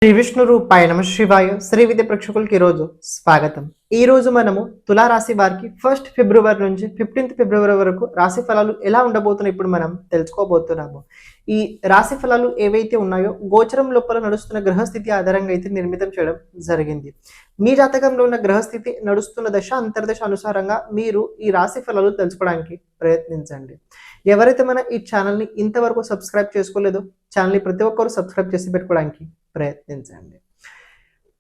శ్రీ విష్ణు రూపాయ నమ శివాయ శ్రీ విద్య ప్రేక్షకులకి ఈరోజు స్వాగతం. ఈ రోజు మనము తులా రాశి వారికి 1 ఫిబ్రవరి నుంచి 15 ఫిబ్రవరి వరకు రాశి ఫలాలు ఎలా ఉండబోతున్నాయి ఇప్పుడు మనం తెలుసుకోబోతున్నాము. ఈ రాశి ఫలాలు ఏవైతే ఉన్నాయో గోచరం లోపల నడుస్తున్న గ్రహస్థితి ఆధారంగా అయితే నిర్మితం చేయడం జరిగింది. మీ జాతకంలో ఉన్న గ్రహస్థితి నడుస్తున్న దశ అంతర్దశ అనుసారంగా మీరు ఈ రాశి ఫలాలు తెలుసుకోవడానికి ప్రయత్నించండి. ఎవరైతే మన ఈ ఛానల్ని ఇంతవరకు సబ్స్క్రైబ్ చేసుకోలేదో ఛానల్ని ప్రతి ఒక్కరు సబ్స్క్రైబ్ చేసి పెట్టుకోవడానికి ప్రయత్నించండి.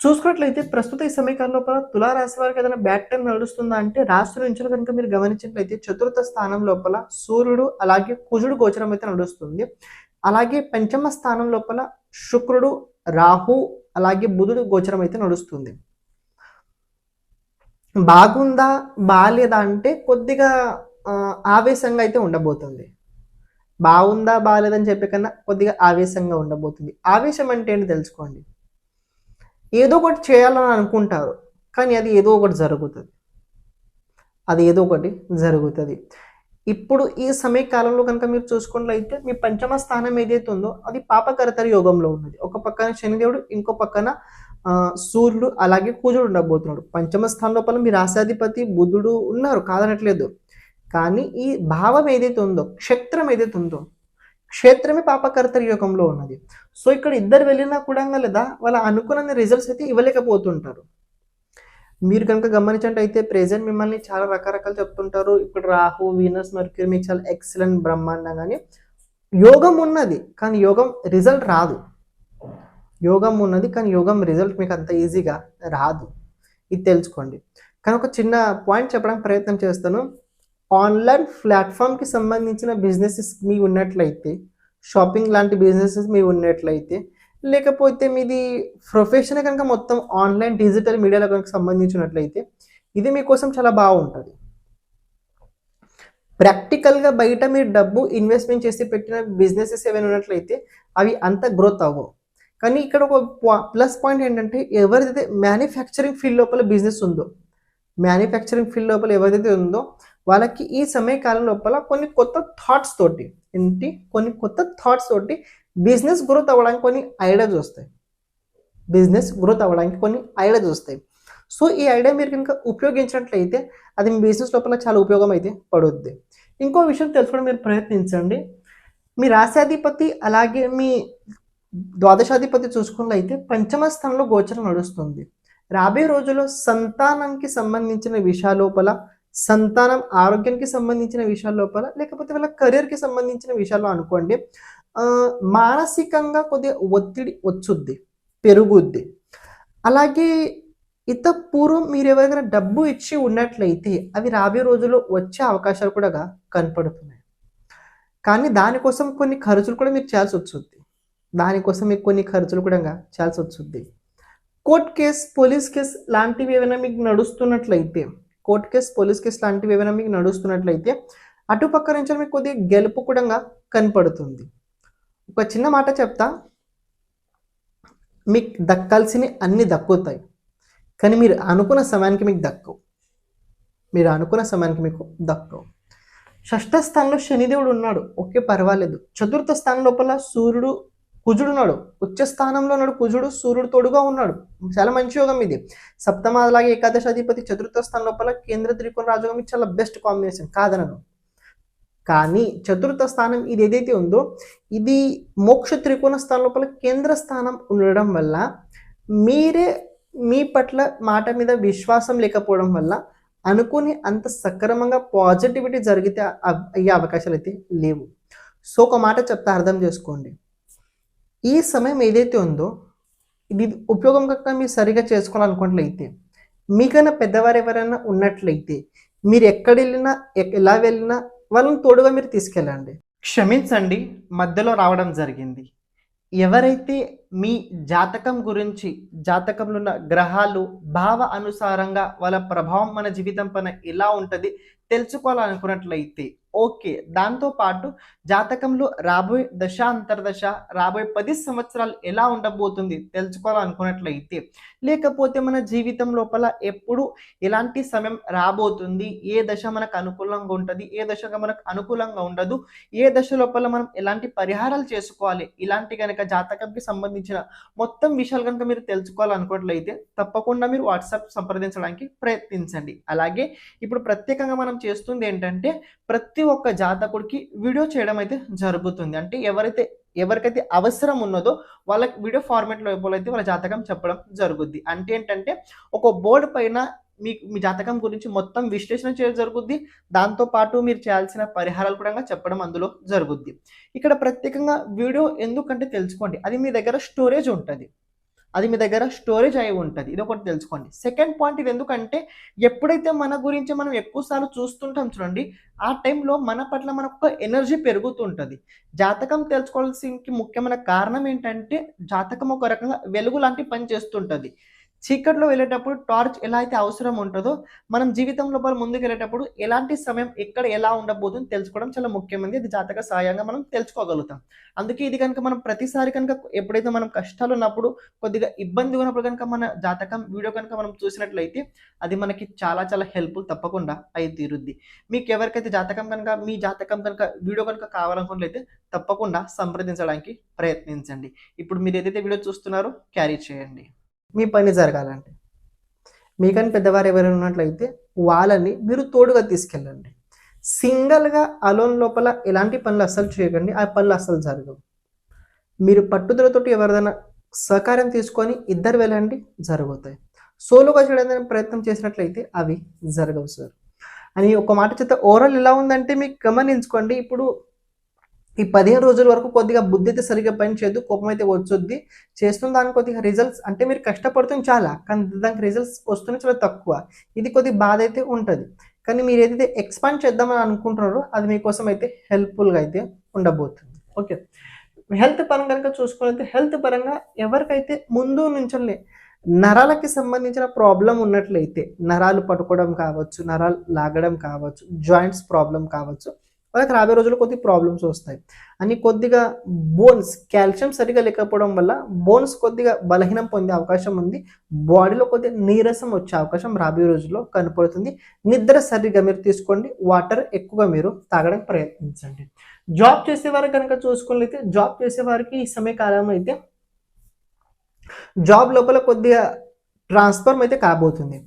చూసుకున్నట్లయితే ప్రస్తుత ఈ సమయకాలం లోపల తులారాశి వారికి ఏదైనా బ్యాడ్ టైం నడుస్తుందా అంటే రాశి నుంచి కనుక మీరు గమనించినట్లయితే చతుర్థ స్థానం లోపల సూర్యుడు అలాగే కుజుడు గోచరం అయితే నడుస్తుంది. అలాగే పంచమ స్థానం లోపల శుక్రుడు రాహు అలాగే బుధుడు గోచరం అయితే నడుస్తుంది. బాగుందా బాగాలేదా అంటే కొద్దిగా ఆవేశంగా అయితే ఉండబోతుంది. బాగుందా బాగాలేదని చెప్పే కన్నా కొద్దిగా ఆవేశంగా ఉండబోతుంది. ఆవేశం అంటే ఏంటి తెలుసుకోండి. ఏదో ఒకటి చేయాలని అనుకుంటారు కానీ అది ఏదో ఒకటి జరుగుతుంది. ఇప్పుడు ఈ సమయకాలంలో కనుక మీరు చూసుకున్నట్లయితే మీ పంచమ స్థానం ఏదైతే ఉందో అది పాపకర్తరి యోగంలో ఉన్నది. ఒక పక్కన శనిదేవుడు ఇంకో పక్కన సూర్యుడు అలాగే కుజుడు ఉండబోతున్నాడు. పంచమ స్థానం లోపల మీ రాశాధిపతి బుధుడు ఉన్నారు కాదనట్లేదు. కానీ ఈ భావం ఏదైతే ఉందో క్షేత్రమే పాపకర్తరి యోగంలో ఉన్నది. సో ఇక్కడ ఇద్దరు వెళ్ళినా కూడా లేదా వాళ్ళ అనుకున్న రిజల్ట్స్ అయితే ఇవ్వలేకపోతుంటారు. మీరు కనుక గమనించినట్టయితే ప్రెజెంట్ మిమ్మల్ని చాలా రకరకాలు చెప్తుంటారు. ఇప్పుడు రాహు వీనస్ మర్క్యూరీ మీకు చాలా ఎక్సలెంట్ బ్రహ్మాండం కానీ యోగం ఉన్నది కానీ యోగం రిజల్ట్ రాదు. యోగం ఉన్నది కానీ యోగం రిజల్ట్ మీకు అంత ఈజీగా రాదు. ఇది తెలుసుకోండి. కానీ ఒక చిన్న పాయింట్ చెప్పడానికి ప్రయత్నం చేస్తాను. ఆన్లైన్ ప్లాట్ఫామ్కి సంబంధించిన బిజినెసెస్ మీ ఉన్నట్లయితే, షాపింగ్ లాంటి బిజినెసెస్ మీ ఉన్నట్లయితే, లేకపోతే మీది ప్రొఫెషన్ కనుక మొత్తం ఆన్లైన్ డిజిటల్ మీడియాలో కనుక సంబంధించినట్లయితే ఇది మీకోసం చాలా బాగుంటుంది. ప్రాక్టికల్గా బయట మీరు డబ్బు ఇన్వెస్ట్మెంట్ చేసి పెట్టిన బిజినెసెస్ ఏమైనా ఉన్నట్లయితే అవి అంత గ్రోత్ అవ్వవు. కానీ ఇక్కడ ఒక ప్లస్ పాయింట్ ఏంటంటే ఎవరైతే మ్యానుఫ్యాక్చరింగ్ ఫీల్డ్ ఎవరైతే ఉందో వాళ్ళకి ఈ సమయకాలం లోపల కొన్ని కొత్త థాట్స్ తోటి బిజినెస్ గ్రోత్ అవ్వడానికి కొన్ని ఐడియాస్ వస్తాయి. సో ఈ ఐడియా మీరు కనుక ఉపయోగించినట్లయితే అది మీ బిజినెస్ లోపల చాలా ఉపయోగం అయితే పడుద్ది. ఇంకో విషయం తెలుసుకోవడం మీరు ప్రయత్నించండి. మీ రాశాధిపతి అలాగే మీ ద్వాదశాధిపతి చూసుకున్నట్లయితే పంచమ స్థానంలో గోచరం నడుస్తుంది. రాబోయే రోజుల్లో సంతానానికి సంబంధించిన విషయాల లోపల, సంతానం ఆరోగ్యానికి సంబంధించిన విషయాల లోపల, లేకపోతే వాళ్ళ కెరీర్కి సంబంధించిన విషయాల్లో అనుకోండి మానసికంగా కొద్దిగా ఒత్తిడి పెరుగుద్ది. అలాగే పూర్వం మీరు ఎవరికైనా డబ్బు ఇచ్చి ఉన్నట్లయితే అవి రాబోయే రోజుల్లో వచ్చే అవకాశాలు కూడా కనపడుతున్నాయి. కానీ దానికోసం కొన్ని ఖర్చులు కూడా మీరు చేయాల్సి వస్తుంది. కోర్ట్ కేస్ పోలీస్ కేస్ లాంటివి ఏమైనా మీకు నడుస్తున్నట్లయితే అటుపక్క నుంచి మీకు కొద్దిగా గెలుపు కూడా కనపడుతుంది. ఒక చిన్న మాట చెప్తా, మీకు దక్కాల్సినవి అన్ని దక్కుతాయి కానీ మీరు అనుకున్న సమయానికి మీకు దక్కవు. షష్ఠ స్థానంలో శనిదేవుడు ఉన్నాడు, ఓకే పర్వాలేదు. చతుర్థ స్థానం లోపల సూర్యుడు కుజుడు ఉన్నాడు, ఉచ్చ స్థానంలో ఉన్నాడు కుజుడు, సూర్యుడు తోడుగా ఉన్నాడు, చాలా మంచి యోగం ఇది. సప్తమ అలాగే ఏకాదశాధిపతి చతుర్థ స్థానం లోపల కేంద్ర త్రికోణ రాజయోగం ఇది చాలా బెస్ట్ కాంబినేషన్ కాదనను. కానీ చతుర్థ స్థానం ఇది ఏదైతే ఉందో ఇది మోక్ష త్రికోణ స్థానం లోపల కేంద్ర స్థానం ఉండడం వల్ల మీరే మీ పట్ల మాట మీద విశ్వాసం లేకపోవడం వల్ల అనుకుని అంత సక్రమంగా పాజిటివిటీ జరిగితే అయ్యే అవకాశాలు అయితే లేవు. సో ఒక మాట చెప్తా అర్థం చేసుకోండి. ఈ సమయం ఏదైతే ఉందో ఇది ఉపయోగం కనుక మీరు సరిగా చేసుకోవాలనుకున్నట్లయితే, మీకన్నా పెద్దవారు ఎవరైనా ఉన్నట్లయితే మీరు ఎక్కడ వెళ్ళినా ఎలా వెళ్ళినా వాళ్ళని తోడుగా మీరు తీసుకెళ్ళండి. క్షమించండి మధ్యలో రావడం జరిగింది. ఎవరైతే మీ జాతకం గురించి, జాతకంలో ఉన్న గ్రహాలు భావ అనుసారంగా వాళ్ళ ప్రభావం మన జీవితం పైన ఎలా ఉంటుంది తెలుసుకోవాలనుకున్నట్లయితే ఓకే, దాంతోపాటు జాతకంలో రాబోయే దశ అంతర్దశ రాబోయే 10 సంవత్సరాలు ఎలా ఉండబోతుంది తెలుసుకోవాలనుకున్నట్లయితే, లేకపోతే మన జీవితం లోపల ఎప్పుడు ఎలాంటి సమయం రాబోతుంది, ఏ దశ మనకు అనుకూలంగా ఉంటుంది, ఏ దశగా మనకు అనుకూలంగా ఉండదు, ఏ దశ లోపల మనం ఎలాంటి పరిహారాలు చేసుకోవాలి, ఇలాంటి కనుక జాతకంకి సంబంధించి సంబంధించిన మొత్తం విషయాలు కనుక మీరు తెలుసుకోవాలనుకున్నట్లయితే తప్పకుండా మీరు వాట్సాప్ సంప్రదించడానికి ప్రయత్నించండి. అలాగే ఇప్పుడు ప్రత్యేకంగా మనం చేస్తుంది ఏంటంటే ప్రతి ఒక్క జాతకుడికి వీడియో చేయడం అయితే జరుగుతుంది. అంటే ఎవరికైతే అవసరం ఉన్నదో వాళ్ళకి వీడియో ఫార్మాట్ లోపల అయితే వాళ్ళ జాతకం చెప్పడం జరుగుద్ది. అంటే ఏంటంటే ఒక బోర్డు పైన మీ జాతకం గురించి మొత్తం విశ్లేషణ చేయడం జరుగుద్ది. దాంతో పాటు మీరు చేయాల్సిన పరిహారాలు కూడా చెప్పడం అందులో జరుగుద్ది. ఇక్కడ ప్రత్యేకంగా వీడియో ఎందుకంటే తెలుసుకోండి, అది మీ దగ్గర స్టోరేజ్ ఉంటుంది. అది మీ దగ్గర స్టోరేజ్ అయి ఉంటుంది. ఇది ఒకటి తెలుసుకోండి. సెకండ్ పాయింట్, ఇది ఎందుకంటే ఎప్పుడైతే మన గురించి మనం ఎక్కువ సార్లు చూస్తుంటాం చూడండి, ఆ టైంలో మన పట్ల మనకు ఎనర్జీ పెరుగుతుంటుంది. జాతకం తెలుసుకోవాల్సిన ముఖ్యమైన కారణం ఏంటంటే జాతకం ఒక రకంగా వెలుగు లాంటి పని చేస్తుంటుంది. చీకట్లో వెళ్ళేటప్పుడు టార్చ్ ఎలా అయితే అవసరం ఉంటుందో మనం జీవితం లోపల ముందుకు వెళ్ళేటప్పుడు ఎలాంటి సమయం ఎక్కడ ఎలా ఉండబోతుందో తెలుసుకోవడం చాలా ముఖ్యమైనది. ఇది జాతక సహాయంగా మనం తెలుసుకోగలుగుతాం. అందుకే ఇది కనుక మనం ప్రతిసారి కనుక ఎప్పుడైతే మనం కష్టాలు ఉన్నప్పుడు కొద్దిగా ఇబ్బంది ఉన్నప్పుడు కనుక మన జాతకం వీడియో కనుక మనం చూసినట్లయితే అది మనకి చాలా చాలా హెల్ప్ఫుల్ తప్పకుండా అయి తీరుద్ది. మీకు ఎవరికైతే జాతకం కనుక మీ జాతకం కనుక వీడియో కనుక కావాలనుకున్నట్లయితే తప్పకుండా సంప్రదించడానికి ప్రయత్నించండి. ఇప్పుడు మీరు ఏదైతే వీడియో చూస్తున్నారో క్యారీ చేయండి. మీ పని జరగాలంటే మీకని పెద్దవారు ఎవరైనా ఉన్నట్లయితే వాళ్ళని మీరు తోడుగా తీసుకెళ్ళండి. సింగిల్గా అలోన్ లోపల ఎలాంటి పనులు అస్సలు చేయకండి, ఆ పనులు అస్సలు జరగవు. మీరు పట్టుదలతోటి ఎవరిదైనా సహకారం తీసుకొని ఇద్దరు వెళ్ళండి, జరుగుతాయి. సోలోగా చేయడానికి ప్రయత్నం చేసినట్లయితే అవి జరగవు సార్ అని ఒక మాట చేత ఓవరాల్ ఎలా ఉందంటే మీకు గమనించుకోండి. ఇప్పుడు ఈ 15 రోజుల వరకు కొద్దిగా బుద్ధి అయితే సరిగ్గా పని చేయదు, కోపం అయితే వచ్చొద్ది. చేస్తున్న దానికి కొద్దిగా రిజల్ట్స్ అంటే మీరు కష్టపడుతుంది చాలా, కానీ దానికి రిజల్ట్స్ వస్తున్నాయి చాలా తక్కువ. ఇది కొద్దిగా బాధ అయితే ఉంటుంది. కానీ మీరు ఏదైతే ఎక్స్పాండ్ చేద్దామని అనుకుంటున్నారో అది మీకోసం అయితే హెల్ప్ఫుల్గా అయితే ఉండబోతుంది. ఓకే, హెల్త్ పరంగా కనుక చూసుకున్నట్లయితే హెల్త్ పరంగా ఎవరికైతే ముందు నుంచి నరాలకి సంబంధించిన ప్రాబ్లం ఉన్నట్లయితే, నరాలు పట్టుకోవడం కావచ్చు, నరాలు లాగడం కావచ్చు, జాయింట్స్ ప్రాబ్లం కావచ్చు, వాళ్ళకి రాబోయే రోజుల్లో కొద్దిగా ప్రాబ్లమ్స్ వస్తాయి. అని కొద్దిగా బోన్స్ కాల్షియం సరిగా లేకపోవడం వల్ల బోన్స్ కొద్దిగా బలహీనం పొందే అవకాశం ఉంది. బాడీలో కొద్దిగా నీరసం వచ్చే అవకాశం రాబోయే రోజుల్లో కనపడుతుంది. నిద్ర సరిగా మీరు తీసుకోండి, వాటర్ ఎక్కువగా మీరు తాగడానికి ప్రయత్నించండి. జాబ్ చేసేవారు కనుక చూసుకున్నట్లయితే జాబ్ చేసేవారికి ఈ సమయకాలం అయితే జాబ్ లోపల కొద్దిగా ట్రాన్స్ఫర్మ్ అయితే కాబోతుంది.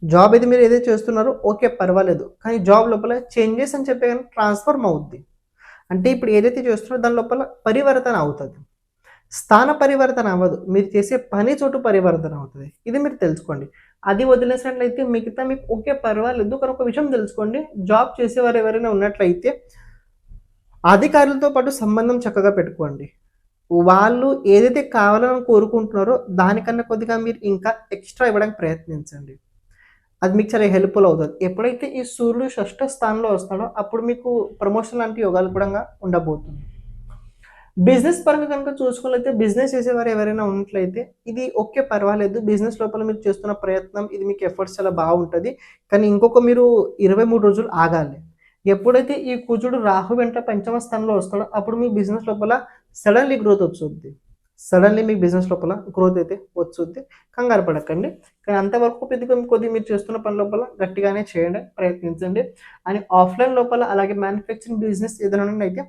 జాబ్ అయితే మీరు ఏదైతే చేస్తున్నారో ఓకే పర్వాలేదు, కానీ జాబ్ లోపల చేంజెస్ అని చెప్పే కానీ ట్రాన్స్ఫర్మ్ అవుద్ది. అంటే ఇప్పుడు ఏదైతే చేస్తున్నారో దాని లోపల పరివర్తన అవుతుంది, స్థాన పరివర్తన అవ్వదు, మీరు చేసే పని చోటు పరివర్తన అవుతుంది. ఇది మీరు తెలుసుకోండి. అది వదిలేసినట్లయితే మిగతా మీకు ఓకే పర్వాలేదు, కానీ ఒక విషయం తెలుసుకోండి, జాబ్ చేసేవారు ఎవరైనా ఉన్నట్లయితే అధికారులతో పాటు సంబంధం చక్కగా పెట్టుకోండి. వాళ్ళు ఏదైతే కావాలని కోరుకుంటున్నారో దానికన్నా కొద్దిగా మీరు ఇంకా ఎక్స్ట్రా ఇవ్వడానికి ప్రయత్నించండి. అది మీకు చాలా హెల్ప్ఫుల్ అవుతుంది. ఎప్పుడైతే ఈ సూర్యుడు 6వ స్థానంలో వస్తాడో అప్పుడు మీకు ప్రమోషన్ లాంటి యోగాలు కూడా ఉండబోతుంది. బిజినెస్ పరంగా కనుక చూసుకున్నట్లయితే బిజినెస్ చేసేవారు ఎవరైనా ఉన్నట్లయితే ఇది ఓకే పర్వాలేదు, బిజినెస్ లోపల మీరు చేస్తున్న ప్రయత్నం ఇది మీకు ఎఫర్ట్స్ చాలా బాగుంటుంది. కానీ ఇంకొక మీరు 23 రోజులు ఆగాలి. ఎప్పుడైతే ఈ కుజుడు రాహు వెంట 5వ స్థానంలో వస్తాడో అప్పుడు మీ బిజినెస్ లోపల సడన్లీ గ్రోత్ వచ్చుద్ది. సడన్లీ మీ బిజినెస్ లోపల గ్రోత్ అయితే వచ్చుద్ది, కంగారు పడకండి. కానీ అంతవరకు కొద్దిగా మీరు చేస్తున్న పని లోపల గట్టిగానే చేయండి, ప్రయత్నించండి. అని ఆఫ్లైన్ లోపల అలాగే మ్యానుఫ్యాక్చరింగ్ బిజినెస్ ఏదైనా అయితే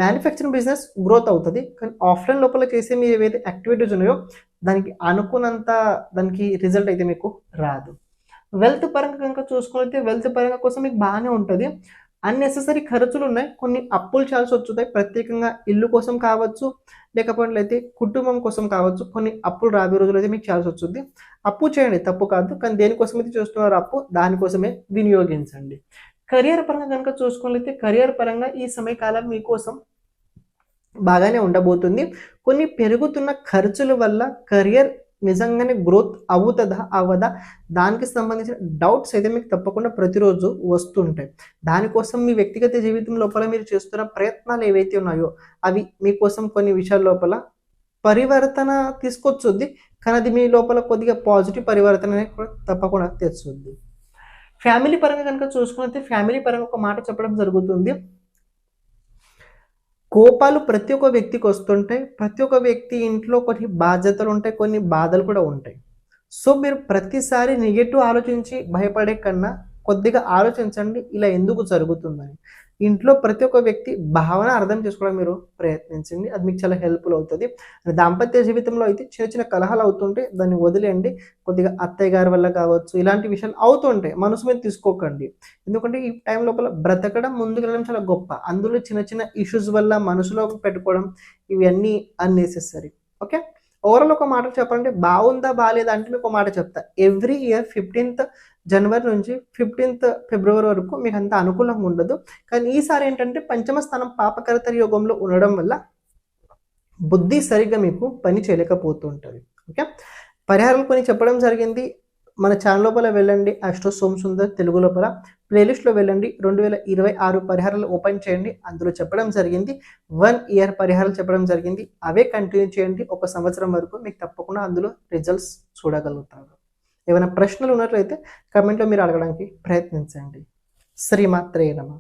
మ్యానుఫ్యాక్చరింగ్ బిజినెస్ గ్రోత్ అవుతుంది, కానీ ఆఫ్లైన్ లోపల చేసే మీరు ఏవైతే యాక్టివిటీస్ ఉన్నాయో దానికి అనుకున్నంత దానికి రిజల్ట్ అయితే మీకు రాదు. వెల్త్ పరంగా కనుక చూసుకున్నట్లయితే వెల్త్ పరంగా కోసం మీకు బాగానే ఉంటుంది. అన్నెసెసరీ ఖర్చులు ఉన్నాయి, కొన్ని అప్పులు చేయాల్సి వచ్చుతాయి. ప్రత్యేకంగా ఇల్లు కోసం కావచ్చు, లేకపోతే కుటుంబం కోసం కావచ్చు, కొన్ని అప్పులు రాబోయే రోజులు అయితే మీకు చేయాల్సి వస్తుంది. అప్పు చేయండి, తప్పు కాదు, కానీ దేనికోసం అయితే చూస్తున్నారు అప్పు దానికోసమే వినియోగించండి. కెరియర్ పరంగా కనుక చూసుకున్నట్లయితే కెరియర్ పరంగా ఈ సమయకాలం మీకోసం బాగానే ఉండబోతుంది. కొన్ని పెరుగుతున్న ఖర్చుల వల్ల కెరియర్ నిజంగానే గ్రోత్ అవుతుందా అవ్వదా దానికి సంబంధించిన డౌట్స్ అయితే మీకు తప్పకుండా ప్రతిరోజు వస్తుంటాయి. దానికోసం మీ వ్యక్తిగత జీవితం లోపల మీరు చేస్తున్న ప్రయత్నాలు ఏవైతే ఉన్నాయో అవి మీకోసం కొన్ని విషయాల లోపల పరివర్తన తీసుకొచ్చుద్ది, కానీ అది మీ లోపల కొద్దిగా పాజిటివ్ పరివర్తన కూడా తప్పకుండా తెచ్చుద్ది. ఫ్యామిలీ పరంగా కనుక చూసుకున్నట్లయితే ఫ్యామిలీ పరంగా ఒక మాట చెప్పడం జరుగుతుంది. కోపాలు ప్రతి ఒక్క వ్యక్తికి వస్తుంటాయి. ప్రతి ఒక్క వ్యక్తి ఇంట్లో కొన్ని బాధ్యతలు ఉంటాయి, కొన్ని బాధలు కూడా ఉంటాయి. సో మీరు ప్రతిసారి నెగటివ్ ఆలోచించి భయపడే కన్నా కొద్దిగా ఆలోచించండి ఇలా ఎందుకు జరుగుతుందని. ఇంట్లో ప్రతి ఒక్క వ్యక్తి భావన అర్థం చేసుకోవడం మీరు ప్రయత్నించండి. అది మీకు చాలా హెల్ప్‌ఫుల్ అవుతది. దాంపత్య జీవితంలో అయితే చిన్న చిన్న కలహాలు అవుతుంటే దాన్ని వదిలేయండి. కొద్దిగా అత్తయ్య గారి వల్ల కావచ్చు, ఇలాంటి విషయాలు అవుతుంటాయి. మనసు మీద తీసుకోకండి. ఎందుకంటే ఈ టైం లోపల బ్రతకడం, ముందుకెళ్ళడం చాలా గొప్ప. అందులో చిన్న చిన్న ఇష్యూస్ వల్ల మనసులో పెట్టుకోవడం ఇవన్నీ అన్నెసెసరీ. ఓకే. ఓవరాల్ ఒక మాటలో చెప్పాలంటే బావుందా? బాలేదా? అంటే మీకు ఒక మాట చెప్తా. ఎవ్రీ ఇయర్ 15థ్ జనవరి నుంచి 15థ్ ఫిబ్రవరి వరకు మీకంత అనుకూలంగా ఉండదు. కానీ ఈసారి ఏంటంటే పంచమ స్థానం పాపకర్తరి యోగంలో ఉండడం వల్ల బుద్ధి సరిగ్గా మీకు పని చేయలేకపోతూ ఉంటది. ఓకే. పరిహారాలు కొన్ని చెప్పడం జరిగింది. మన ఛానల్ లోపల వెళ్ళండి. అష్టో సోమ్ సుందర్ తెలుగు లోపల ప్లేలిస్ట్‌లో వెళ్ళండి. 2026 పరిహారాలు ఓపెన్ చేయండి. అందులో చెప్పడం జరిగింది. 1 ఇయర్ పరిహారాలు చెప్పడం జరిగింది. అవే కంటిన్యూ చేయండి. ఒక సంవత్సరం వరకు మీకు తప్పకుండా అందులో రిజల్ట్స్ చూడగలుగుతారు. ఏమైనా ప్రశ్నలు ఉన్నట్లయితే కామెంట్‌లో మీరు అడగడానికి ప్రయత్నించండి. శ్రీమాత్రే నమః.